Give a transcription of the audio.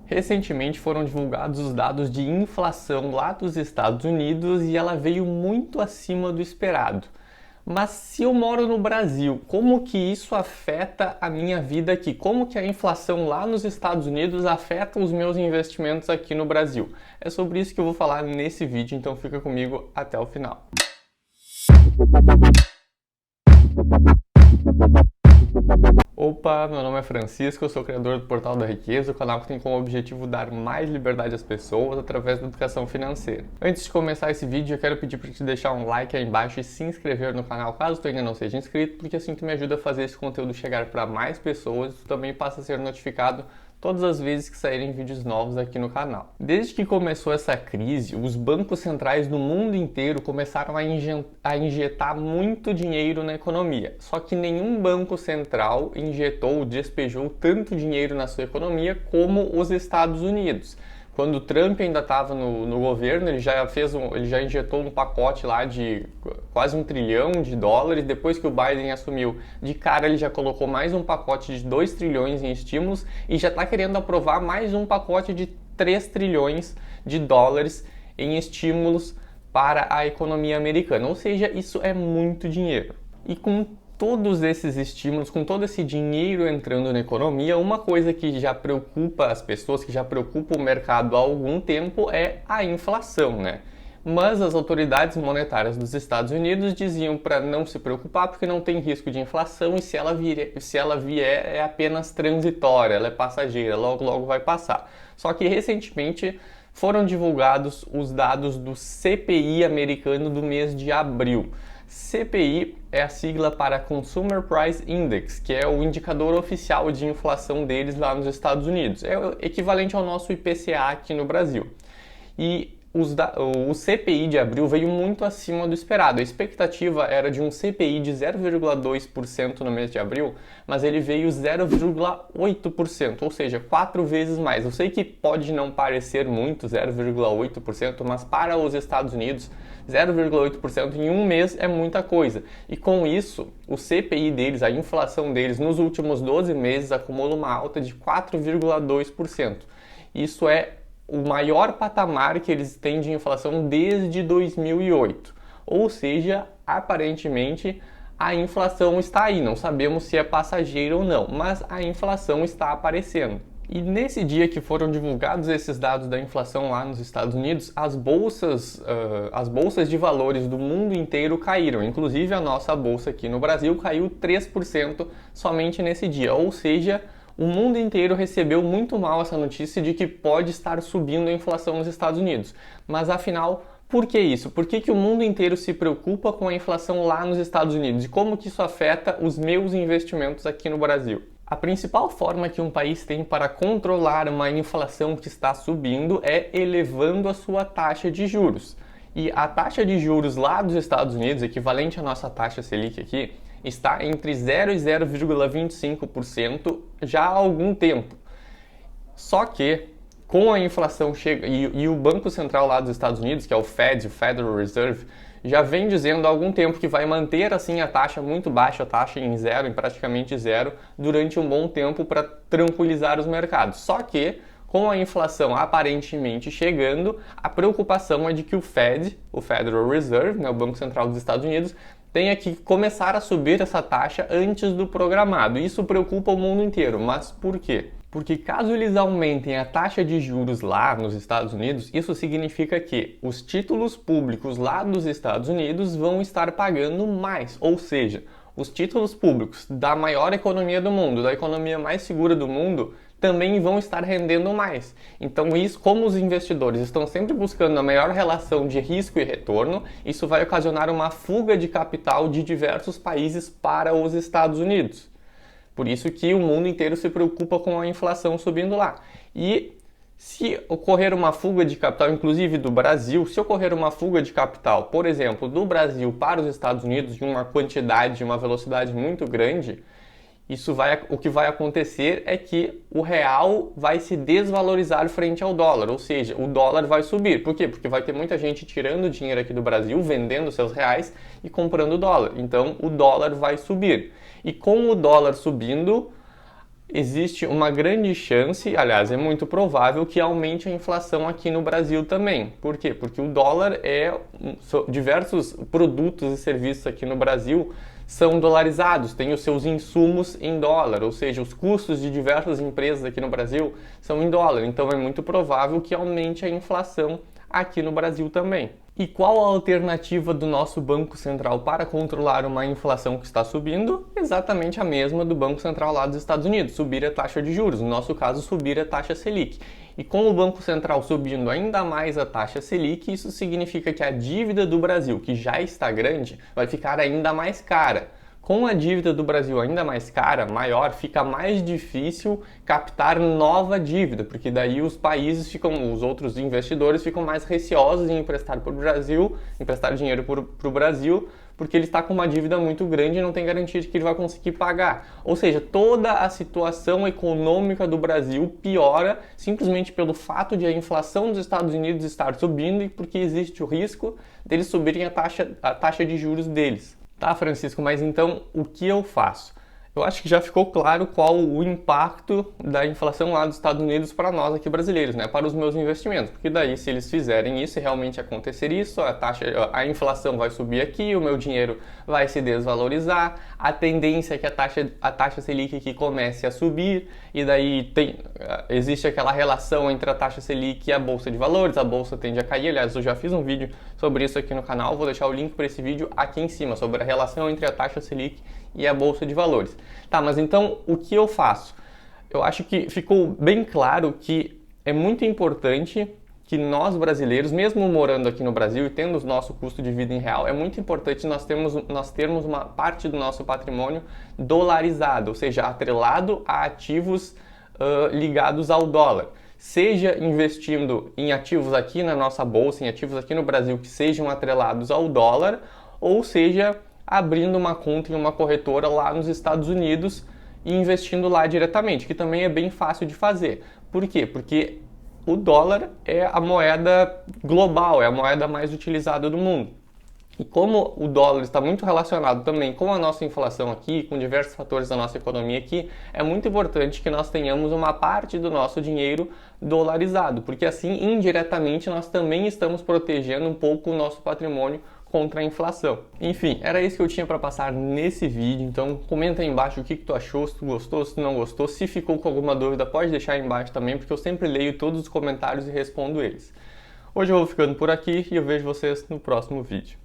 Recentemente foram divulgados os dados de inflação lá dos Estados Unidos e ela veio muito acima do esperado. Mas se eu moro no Brasil, como que isso afeta a minha vida aqui? Como que a inflação lá nos Estados Unidos afeta os meus investimentos aqui no Brasil? É sobre isso que eu vou falar nesse vídeo, então fica comigo até o final. Opa, meu nome é Francisco, eu sou criador do Portal da Riqueza, o canal que tem como objetivo dar mais liberdade às pessoas através da educação financeira. Antes de começar esse vídeo, eu quero pedir para te deixar um like aí embaixo e se inscrever no canal caso tu ainda não seja inscrito, porque assim tu me ajuda a fazer esse conteúdo chegar para mais pessoas e tu também passa a ser notificado todas as vezes que saírem vídeos novos aqui no canal. Desde que começou essa crise, os bancos centrais do mundo inteiro começaram a injetar muito dinheiro na economia. Só que nenhum banco central injetou ou despejou tanto dinheiro na sua economia como os Estados Unidos. Quando o Trump ainda estava no governo, ele já injetou um pacote lá de quase $1 trilhão. Depois que o Biden assumiu, de cara ele já colocou mais um pacote de 2 trilhões em estímulos e já está querendo aprovar mais um pacote de 3 trilhões de dólares em estímulos para a economia americana. Ou seja, isso é muito dinheiro. E com todos esses estímulos, com todo esse dinheiro entrando na economia, uma coisa que já preocupa as pessoas, que já preocupa o mercado há algum tempo é a inflação, né? Mas as autoridades monetárias dos Estados Unidos diziam para não se preocupar porque não tem risco de inflação e se ela vier é apenas transitória, ela é passageira, logo logo vai passar. Só que recentemente foram divulgados os dados do CPI americano do mês de abril. CPI é a sigla para Consumer Price Index, que é o indicador oficial de inflação deles lá nos Estados Unidos. É o equivalente ao nosso IPCA aqui no Brasil. E o CPI de abril veio muito acima do esperado. A expectativa era de um CPI de 0,2% no mês de abril, mas ele veio 0,8%, ou seja, 4 vezes mais. Eu sei que pode não parecer muito, 0,8%, mas para os Estados Unidos, 0,8% em um mês é muita coisa. E com isso, o CPI deles, a inflação deles, nos últimos 12 meses acumula uma alta de 4,2%. Isso é o maior patamar que eles têm de inflação desde 2008. Ou seja, aparentemente a inflação está aí. Não sabemos se é passageira ou não, mas a inflação está aparecendo. E nesse dia que foram divulgados esses dados da inflação lá nos Estados Unidos, as bolsas de valores do mundo inteiro caíram. Inclusive a nossa bolsa aqui no Brasil caiu 3% somente nesse dia. Ou seja, o mundo inteiro recebeu muito mal essa notícia de que pode estar subindo a inflação nos Estados Unidos. Mas afinal, por que isso? Por que o mundo inteiro se preocupa com a inflação lá nos Estados Unidos? E como que isso afeta os meus investimentos aqui no Brasil? A principal forma que um país tem para controlar uma inflação que está subindo é elevando a sua taxa de juros. E a taxa de juros lá dos Estados Unidos, equivalente à nossa taxa Selic aqui, está entre 0 e 0,25% já há algum tempo. Só que, com a inflação e o Banco Central lá dos Estados Unidos, que é o Fed, o Federal Reserve, já vem dizendo há algum tempo que vai manter assim a taxa muito baixa, a taxa em zero, em praticamente zero, durante um bom tempo para tranquilizar os mercados. Só que, com a inflação aparentemente chegando, a preocupação é de que o Fed, o Federal Reserve, né, o Banco Central dos Estados Unidos, tenha que começar a subir essa taxa antes do programado. Isso preocupa o mundo inteiro. Mas por quê? Porque caso eles aumentem a taxa de juros lá nos Estados Unidos, isso significa que os títulos públicos lá dos Estados Unidos vão estar pagando mais. Ou seja, os títulos públicos da maior economia do mundo, da economia mais segura do mundo, também vão estar rendendo mais. Então, isso, como os investidores estão sempre buscando a maior relação de risco e retorno, isso vai ocasionar uma fuga de capital de diversos países para os Estados Unidos. Por isso que o mundo inteiro se preocupa com a inflação subindo lá. E se ocorrer uma fuga de capital, inclusive do Brasil, se ocorrer uma fuga de capital, por exemplo, do Brasil para os Estados Unidos de uma quantidade, uma velocidade muito grande, o que vai acontecer é que o real vai se desvalorizar frente ao dólar, ou seja, o dólar vai subir. Por quê? Porque vai ter muita gente tirando dinheiro aqui do Brasil, vendendo seus reais e comprando dólar. Então, o dólar vai subir. E com o dólar subindo, existe uma grande chance, aliás, é muito provável que aumente a inflação aqui no Brasil também. Por quê? Porque o dólar diversos produtos e serviços aqui no Brasil são dolarizados, têm os seus insumos em dólar, ou seja, os custos de diversas empresas aqui no Brasil são em dólar. Então é muito provável que aumente a inflação aqui no Brasil também. E qual a alternativa do nosso Banco Central para controlar uma inflação que está subindo? Exatamente a mesma do Banco Central lá dos Estados Unidos, subir a taxa de juros, no nosso caso, subir a taxa Selic. E com o Banco Central subindo ainda mais a taxa Selic, isso significa que a dívida do Brasil, que já está grande, vai ficar ainda mais cara. Com a dívida do Brasil ainda mais cara, maior, fica mais difícil captar nova dívida, porque daí os países os outros investidores ficam mais receosos em emprestar para o Brasil, emprestar dinheiro para o Brasil, porque ele está com uma dívida muito grande e não tem garantia de que ele vai conseguir pagar. Ou seja, toda a situação econômica do Brasil piora simplesmente pelo fato de a inflação dos Estados Unidos estar subindo e porque existe o risco deles subirem a taxa de juros deles. Tá, Francisco, mas então o que eu faço? Eu acho que já ficou claro qual o impacto da inflação lá dos Estados Unidos para nós aqui brasileiros, né? Para os meus investimentos, porque daí se eles fizerem isso e realmente acontecer isso, a inflação vai subir aqui, o meu dinheiro vai se desvalorizar, a tendência é que a taxa Selic aqui comece a subir e daí existe aquela relação entre a taxa Selic e a bolsa de valores, a bolsa tende a cair. Aliás, eu já fiz um vídeo sobre isso aqui no canal, vou deixar o link para esse vídeo aqui em cima, sobre a relação entre a taxa Selic e a bolsa de valores. Tá, mas então o que eu faço? Eu acho que ficou bem claro que é muito importante que nós brasileiros, mesmo morando aqui no Brasil e tendo o nosso custo de vida em real, é muito importante nós termos uma parte do nosso patrimônio dolarizado, ou seja, atrelado a ativos ligados ao dólar. Seja investindo em ativos aqui na nossa bolsa, em ativos aqui no Brasil que sejam atrelados ao dólar, ou seja, abrindo uma conta em uma corretora lá nos Estados Unidos e investindo lá diretamente, que também é bem fácil de fazer. Por quê? Porque o dólar é a moeda global, é a moeda mais utilizada do mundo. E como o dólar está muito relacionado também com a nossa inflação aqui, com diversos fatores da nossa economia aqui, é muito importante que nós tenhamos uma parte do nosso dinheiro dolarizado, porque assim, indiretamente, nós também estamos protegendo um pouco o nosso patrimônio contra a inflação. Enfim, era isso que eu tinha para passar nesse vídeo, então comenta aí embaixo o que tu achou, se tu gostou, se tu não gostou, se ficou com alguma dúvida pode deixar aí embaixo também, porque eu sempre leio todos os comentários e respondo eles. Hoje eu vou ficando por aqui e eu vejo vocês no próximo vídeo.